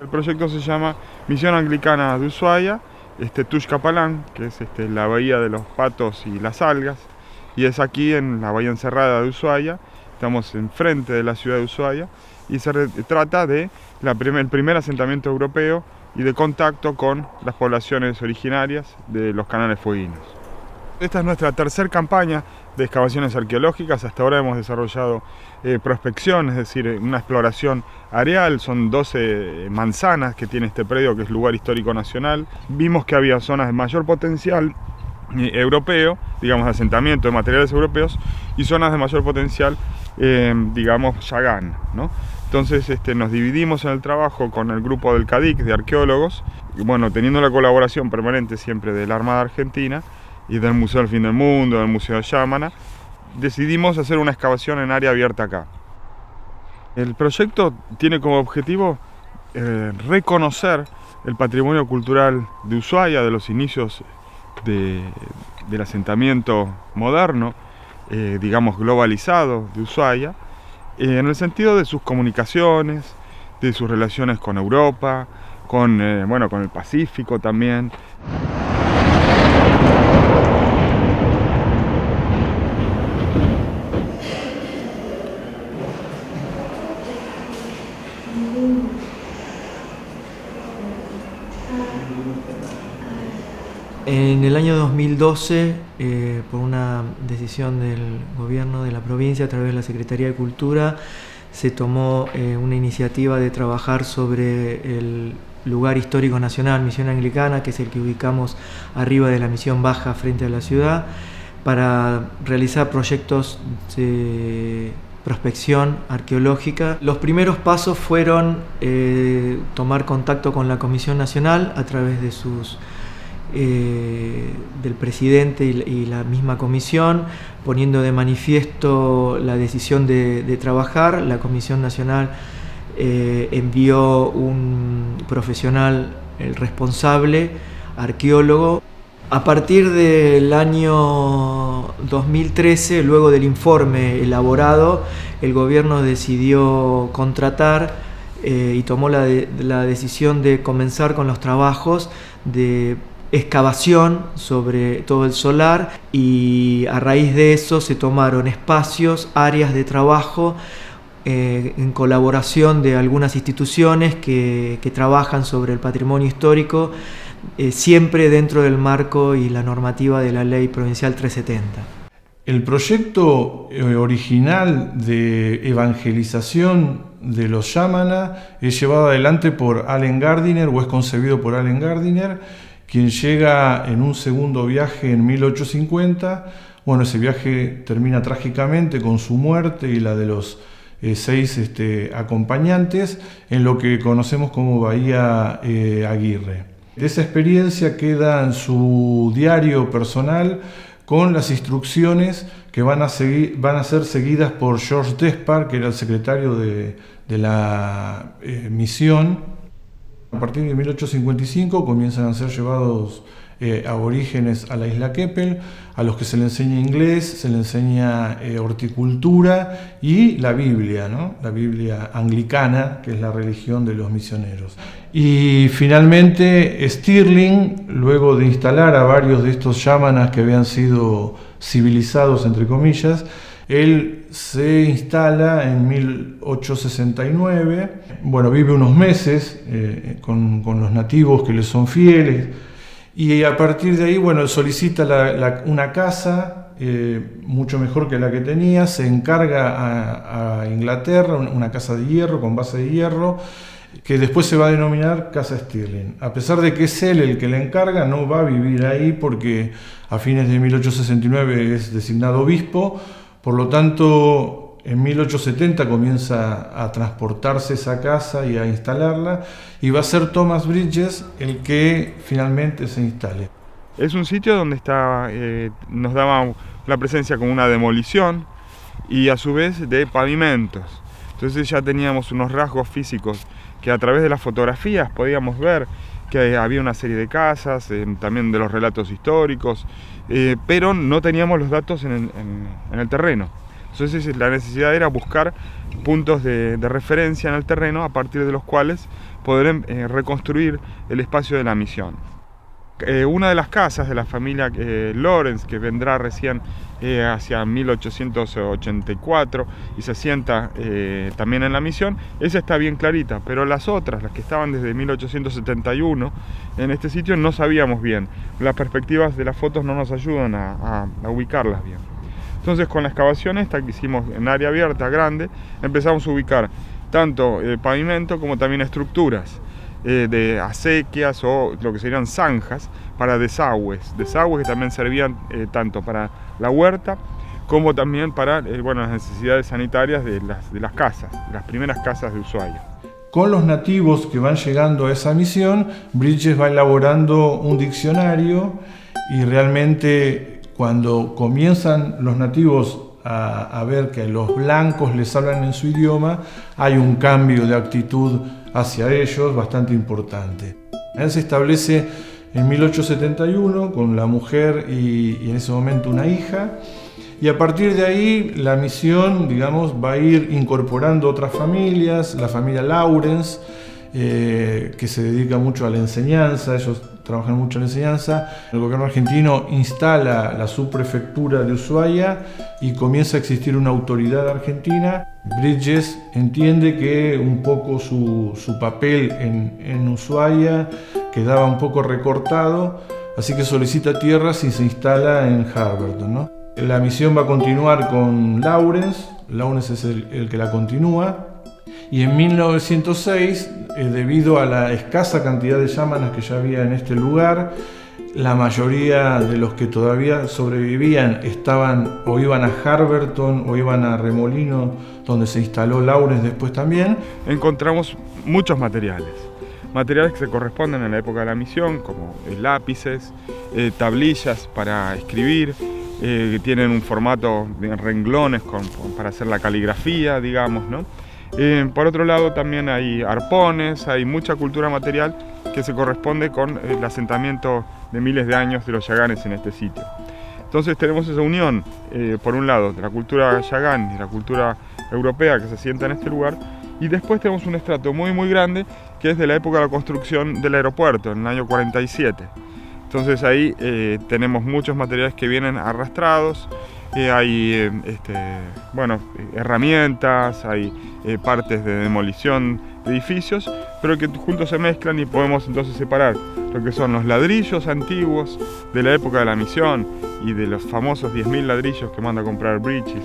El proyecto se llama Misión Anglicana de Ushuaia, Tuxcapalán, que es la bahía de los patos y las algas, y es aquí en la bahía encerrada de Ushuaia. Estamos enfrente de la ciudad de Ushuaia y se trata de el primer asentamiento europeo y de contacto con las poblaciones originarias de los canales fueguinos. Esta es nuestra tercera campaña de excavaciones arqueológicas. Hasta ahora hemos desarrollado prospección, es decir, una exploración areal. Son 12 manzanas que tiene este predio, que es lugar histórico nacional. Vimos que había zonas de mayor potencial europeo, digamos, de asentamiento de materiales europeos, y zonas de mayor potencial, digamos, yagán, ¿no? Entonces nos dividimos en el trabajo con el grupo del CADIC de arqueólogos, y bueno, teniendo la colaboración permanente siempre de la Armada Argentina y del Museo del Fin del Mundo, del Museo de Yamana, decidimos hacer una excavación en área abierta acá. El proyecto tiene como objetivo reconocer el patrimonio cultural de Ushuaia, de los inicios del asentamiento moderno, digamos globalizado de Ushuaia, en el sentido de sus comunicaciones, de sus relaciones con Europa, con el Pacífico también. En el año 2012, por una decisión del gobierno de la provincia a través de la Secretaría de Cultura, se tomó una iniciativa de trabajar sobre el lugar histórico nacional Misión Anglicana, que es el que ubicamos arriba de la Misión Baja frente a la ciudad, para realizar proyectos de prospección arqueológica. Los primeros pasos fueron tomar contacto con la Comisión Nacional a través de del presidente y la misma comisión, poniendo de manifiesto la decisión de trabajar. La Comisión Nacional envió un profesional, el responsable, arqueólogo. A partir del año 2013, luego del informe elaborado, el gobierno decidió contratar y tomó la decisión de comenzar con los trabajos de excavación sobre todo el solar, y a raíz de eso se tomaron espacios, áreas de trabajo en colaboración de algunas instituciones que trabajan sobre el patrimonio histórico, siempre dentro del marco y la normativa de la Ley Provincial 370. El proyecto original de evangelización de los Yamana es llevado adelante por Allen Gardiner, o es concebido por Allen Gardiner, quien llega en un segundo viaje en 1850. Bueno, ese viaje termina trágicamente con su muerte y la de los 6 acompañantes en lo que conocemos como Bahía Aguirre. De esa experiencia queda en su diario personal con las instrucciones que van a ser seguidas por George Despard, que era el secretario de la misión. A partir de 1855 comienzan a ser llevados aborígenes a la isla Keppel, a los que se les enseña inglés, se les enseña horticultura y la Biblia, ¿no? La Biblia anglicana, que es la religión de los misioneros. Y finalmente Stirling, luego de instalar a varios de estos yámanas que habían sido civilizados, entre comillas, él se instala en 1869, bueno, vive unos meses con los nativos que le son fieles, y a partir de ahí, bueno, él solicita una casa mucho mejor que la que tenía, se encarga a Inglaterra, una casa de hierro, con base de hierro, que después se va a denominar Casa Stirling. A pesar de que es él el que le encarga, no va a vivir ahí porque a fines de 1869 es designado obispo. Por lo tanto, en 1870 comienza a transportarse esa casa y a instalarla, y va a ser Thomas Bridges el que finalmente se instale. Es un sitio donde nos daba la presencia como una demolición y a su vez de pavimentos. Entonces ya teníamos unos rasgos físicos que a través de las fotografías podíamos ver que había una serie de casas, también de los relatos históricos, pero no teníamos los datos en el terreno. Entonces la necesidad era buscar puntos de referencia en el terreno a partir de los cuales poder reconstruir el espacio de la misión. Una de las casas de la familia Lawrence, que vendrá recién hacia 1884 y se asienta también en la misión, esa está bien clarita, pero las otras, las que estaban desde 1871 en este sitio, no sabíamos bien. Las perspectivas de las fotos no nos ayudan a ubicarlas bien. Entonces, con la excavación esta que hicimos en área abierta grande, empezamos a ubicar tanto pavimento como también estructuras de acequias o lo que serían zanjas para desagües que también servían tanto para la huerta como también para las necesidades sanitarias de las casas, las primeras casas de Ushuaia. Con los nativos que van llegando a esa misión, Bridges va elaborando un diccionario y realmente cuando comienzan los nativos a ver que los blancos les hablan en su idioma, hay un cambio de actitud hacia ellos bastante importante. Él se establece en 1871 con la mujer y en ese momento una hija, y a partir de ahí la misión, digamos, va a ir incorporando otras familias, la familia Lawrence, que se dedica mucho a la enseñanza, ellos trabajan mucho en la enseñanza. El gobierno argentino instala la subprefectura de Ushuaia y comienza a existir una autoridad argentina. Bridges entiende que un poco su papel en Ushuaia quedaba un poco recortado, así que solicita tierras y se instala en Harberton, ¿no? La misión va a continuar con Lawrence es el que la continúa. Y en 1906, debido a la escasa cantidad de yámanas que ya había en este lugar, la mayoría de los que todavía sobrevivían estaban o iban a Harberton o iban a Remolino, donde se instaló Lawrence después también. Encontramos muchos materiales que se corresponden a la época de la misión, como lápices, tablillas para escribir, que tienen un formato de renglones para hacer la caligrafía, digamos, ¿no? Por otro lado también hay arpones, hay mucha cultura material que se corresponde con el asentamiento de miles de años de los yaganes en este sitio. Entonces tenemos esa unión, por un lado, de la cultura yagán y la cultura europea que se asienta en este lugar, y después tenemos un estrato muy muy grande que es de la época de la construcción del aeropuerto, en el año 47. Entonces ahí tenemos muchos materiales que vienen arrastrados, hay herramientas, hay partes de demolición de edificios, pero que juntos se mezclan y podemos entonces separar lo que son los ladrillos antiguos de la época de la misión y de los famosos 10.000 ladrillos que manda a comprar Bridges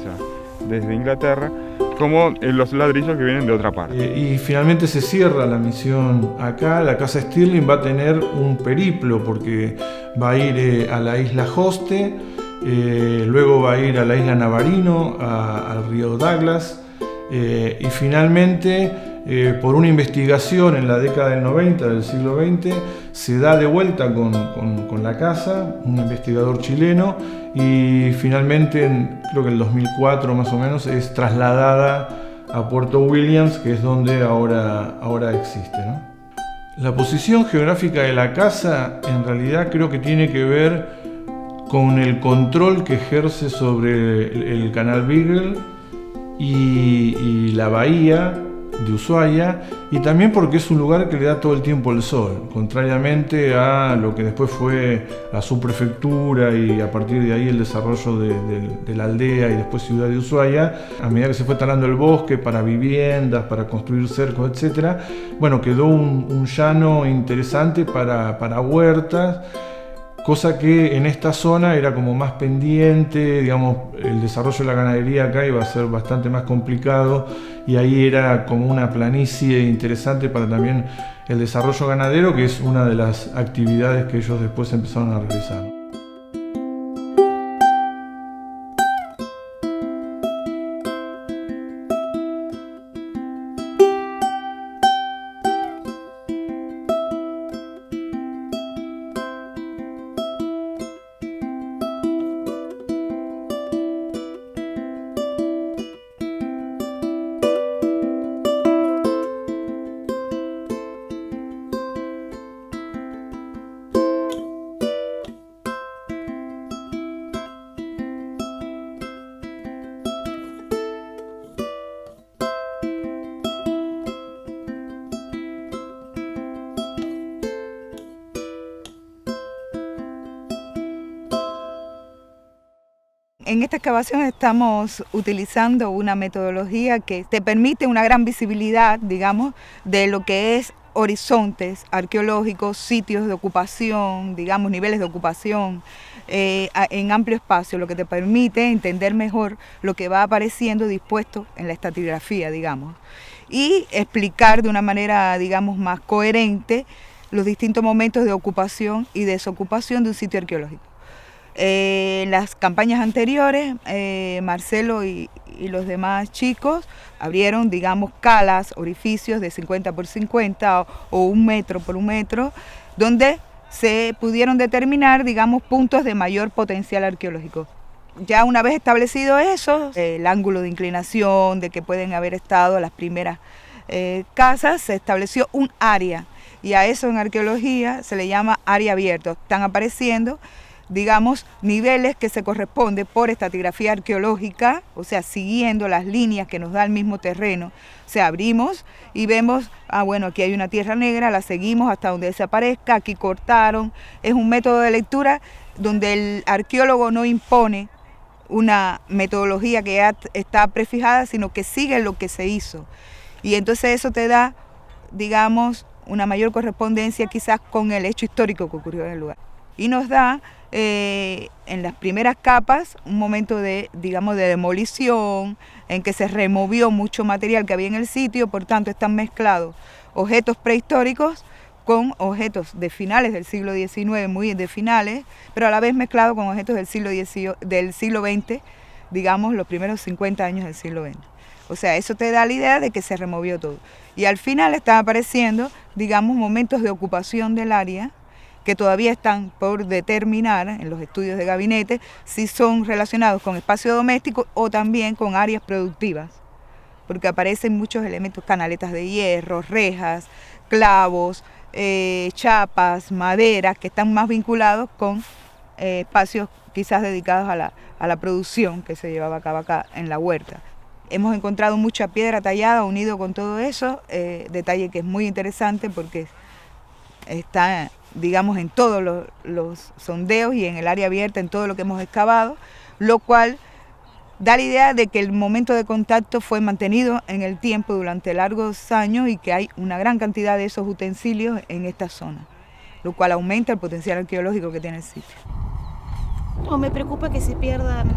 desde Inglaterra, como los ladrillos que vienen de otra parte. Y finalmente se cierra la misión acá. La casa Stirling va a tener un periplo porque va a ir a la isla Hoste, luego va a ir a la isla Navarino, al río Douglas, y finalmente por una investigación en la década del 90 del siglo XX se da de vuelta con la casa, un investigador chileno, y finalmente creo que en el 2004 más o menos es trasladada a Puerto Williams, que es donde ahora existe, ¿no? La posición geográfica de la casa en realidad creo que tiene que ver con el control que ejerce sobre el canal Beagle y la bahía de Ushuaia, y también porque es un lugar que le da todo el tiempo el sol, contrariamente a lo que después fue la subprefectura y a partir de ahí el desarrollo de la aldea y después ciudad de Ushuaia. A medida que se fue talando el bosque para viviendas, para construir cercos, etc., bueno, quedó un llano interesante para huertas, cosa que en esta zona era como más pendiente, digamos, el desarrollo de la ganadería acá iba a ser bastante más complicado y ahí era como una planicie interesante para también el desarrollo ganadero, que es una de las actividades que ellos después empezaron a realizar. En esta excavación estamos utilizando una metodología que te permite una gran visibilidad, digamos, de lo que es horizontes arqueológicos, sitios de ocupación, digamos, niveles de ocupación en amplio espacio, lo que te permite entender mejor lo que va apareciendo dispuesto en la estratigrafía, digamos, y explicar de una manera, digamos, más coherente los distintos momentos de ocupación y desocupación de un sitio arqueológico. En las campañas anteriores, Marcelo y los demás chicos abrieron, digamos, calas, orificios de 50 por 50 o 1 metro por 1 metro, donde se pudieron determinar, digamos, puntos de mayor potencial arqueológico. Ya una vez establecido eso, el ángulo de inclinación de que pueden haber estado las primeras casas, se estableció un área, y a eso en arqueología se le llama área abierta. Están apareciendo, digamos, niveles que se corresponden por estratigrafía arqueológica, o sea, siguiendo las líneas que nos da el mismo terreno. O sea, abrimos y vemos, bueno, aquí hay una tierra negra, la seguimos hasta donde desaparezca, aquí cortaron. Es un método de lectura donde el arqueólogo no impone una metodología que ya está prefijada, sino que sigue lo que se hizo. Y entonces eso te da, digamos, una mayor correspondencia quizás con el hecho histórico que ocurrió en el lugar. Y nos da en las primeras capas un momento de, digamos, de demolición, en que se removió mucho material que había en el sitio, por tanto están mezclados objetos prehistóricos con objetos de finales del siglo XIX, muy de finales, pero a la vez mezclados con objetos del siglo XX, digamos, los primeros 50 años del siglo XX. O sea, eso te da la idea de que se removió todo. Y al final están apareciendo, digamos, momentos de ocupación del área, que todavía están por determinar en los estudios de gabinete si son relacionados con espacio doméstico o también con áreas productivas, porque aparecen muchos elementos, canaletas de hierro, rejas, clavos, chapas, maderas, que están más vinculados con espacios quizás dedicados a la producción que se llevaba a cabo acá en la huerta. Hemos encontrado mucha piedra tallada unido con todo eso, detalle que es muy interesante porque está, digamos, en todos los sondeos y en el área abierta, en todo lo que hemos excavado, lo cual da la idea de que el momento de contacto fue mantenido en el tiempo durante largos años y que hay una gran cantidad de esos utensilios en esta zona, lo cual aumenta el potencial arqueológico que tiene el sitio. No, me preocupa que se pierdan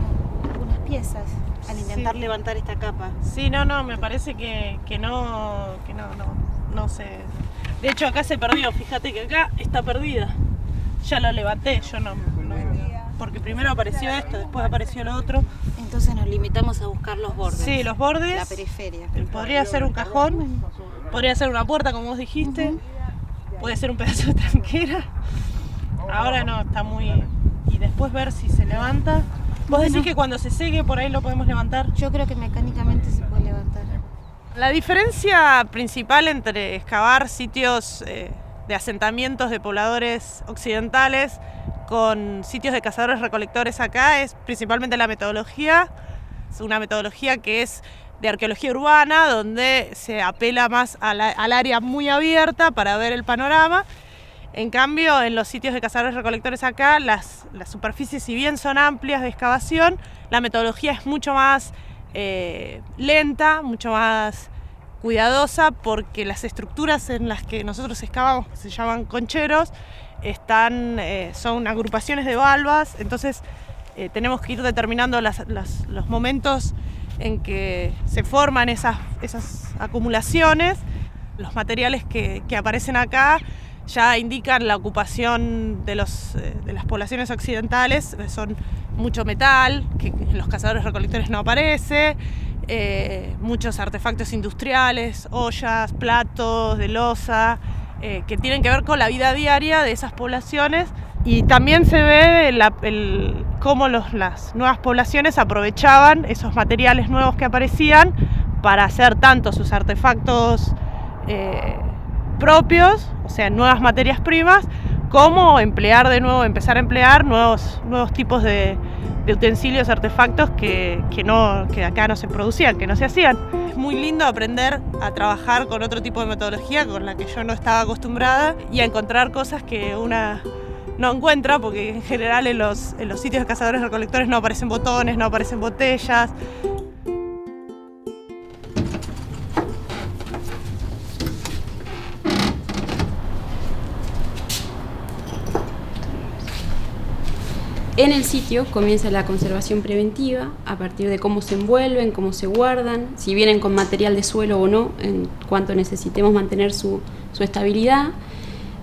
algunas piezas al intentar levantar esta capa. Sí, no, me parece que no sé. De hecho, acá se perdió, fíjate que acá está perdida. Ya lo levanté, yo no, porque primero apareció esto, después apareció lo otro. Entonces nos limitamos a buscar los bordes. Sí, los bordes. La periferia. Podría ser un cajón, podría ser una puerta, como vos dijiste. Puede ser un pedazo de tranquera. Ahora no, está muy... Y después ver si se levanta. ¿Vos decís que cuando se seque por ahí lo podemos levantar? Yo creo que mecánicamente se puede levantar. La diferencia principal entre excavar sitios de asentamientos de pobladores occidentales con sitios de cazadores-recolectores acá es principalmente la metodología. Es una metodología que es de arqueología urbana, donde se apela más al área muy abierta para ver el panorama. En cambio, en los sitios de cazadores-recolectores acá, las superficies, si bien son amplias de excavación, la metodología es mucho más lenta, mucho más cuidadosa, porque las estructuras en las que nosotros excavamos, que se llaman concheros, son agrupaciones de valvas, entonces tenemos que ir determinando los momentos en que se forman esas acumulaciones. Los materiales que aparecen acá ya indican la ocupación de las poblaciones occidentales, son mucho metal, que en los cazadores-recolectores no aparece, muchos artefactos industriales, ollas, platos de loza, que tienen que ver con la vida diaria de esas poblaciones, y también se ve cómo las nuevas poblaciones aprovechaban esos materiales nuevos que aparecían para hacer tanto sus artefactos propios, o sea, nuevas materias primas, como empezar a emplear nuevos tipos de utensilios, artefactos que acá no se producían, que no se hacían. Es muy lindo aprender a trabajar con otro tipo de metodología con la que yo no estaba acostumbrada y a encontrar cosas que una no encuentra, porque en general en los sitios de cazadores-recolectores no aparecen botones, no aparecen botellas. En el sitio comienza la conservación preventiva a partir de cómo se envuelven, cómo se guardan, si vienen con material de suelo o no, en cuanto necesitemos mantener su estabilidad.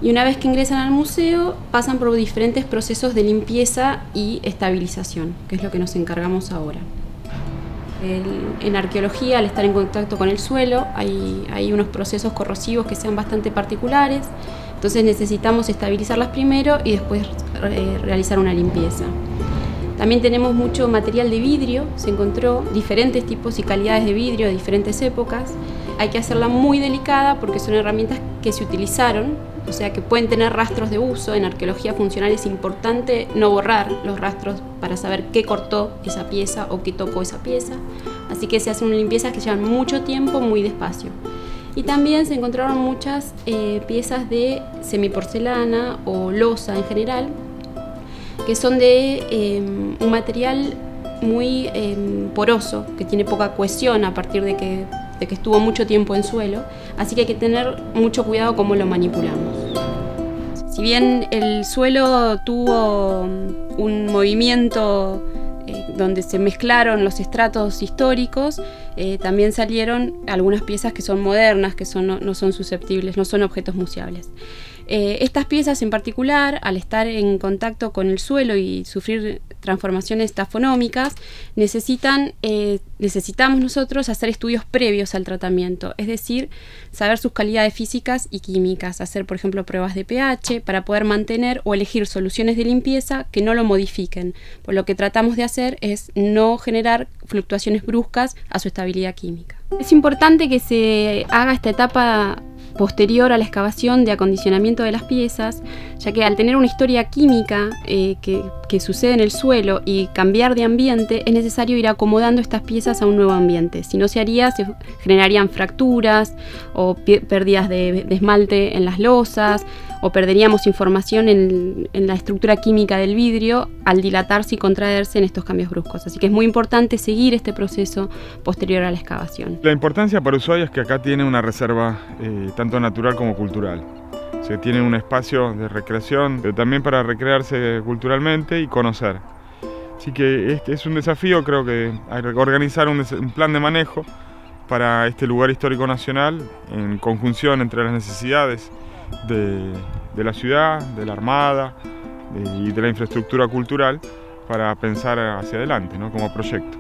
Y una vez que ingresan al museo, pasan por diferentes procesos de limpieza y estabilización, que es lo que nos encargamos ahora. En arqueología, al estar en contacto con el suelo, hay unos procesos corrosivos que sean bastante particulares. Entonces necesitamos estabilizarlas primero y después realizar una limpieza. También tenemos mucho material de vidrio, se encontró diferentes tipos y calidades de vidrio de diferentes épocas. Hay que hacerla muy delicada porque son herramientas que se utilizaron, o sea que pueden tener rastros de uso. En arqueología funcional es importante no borrar los rastros para saber qué cortó esa pieza o qué tocó esa pieza. Así que se hacen limpiezas que llevan mucho tiempo, muy despacio. Y también se encontraron muchas piezas de semiporcelana o loza en general, que son de un material muy poroso, que tiene poca cohesión a partir de que estuvo mucho tiempo en suelo, así que hay que tener mucho cuidado cómo lo manipulamos. Si bien el suelo tuvo un movimiento donde se mezclaron los estratos históricos, también salieron algunas piezas que son modernas, que no son susceptibles, no son objetos museables. Estas piezas en particular, al estar en contacto con el suelo y sufrir transformaciones tafonómicas, necesitamos nosotros hacer estudios previos al tratamiento, es decir, saber sus calidades físicas y químicas, hacer por ejemplo pruebas de pH para poder mantener o elegir soluciones de limpieza que no lo modifiquen. Por lo que tratamos de hacer es no generar fluctuaciones bruscas a su estabilidad química. Es importante que se haga esta etapa posterior a la excavación de acondicionamiento de las piezas, ya que al tener una historia química que sucede en el suelo y cambiar de ambiente, es necesario ir acomodando estas piezas a un nuevo ambiente. Si no se haría, se generarían fracturas o pérdidas de esmalte en las losas, o perderíamos información en la estructura química del vidrio al dilatarse y contraerse en estos cambios bruscos. Así que es muy importante seguir este proceso posterior a la excavación. La importancia para Ushuaia es que acá tiene una reserva tanto natural como cultural. Se tiene un espacio de recreación, pero también para recrearse culturalmente y conocer. Así que este es un desafío, creo que organizar un plan de manejo para este lugar histórico nacional en conjunción entre las necesidades de la ciudad, de la Armada y de la infraestructura cultural para pensar hacia adelante, ¿no? Como proyecto.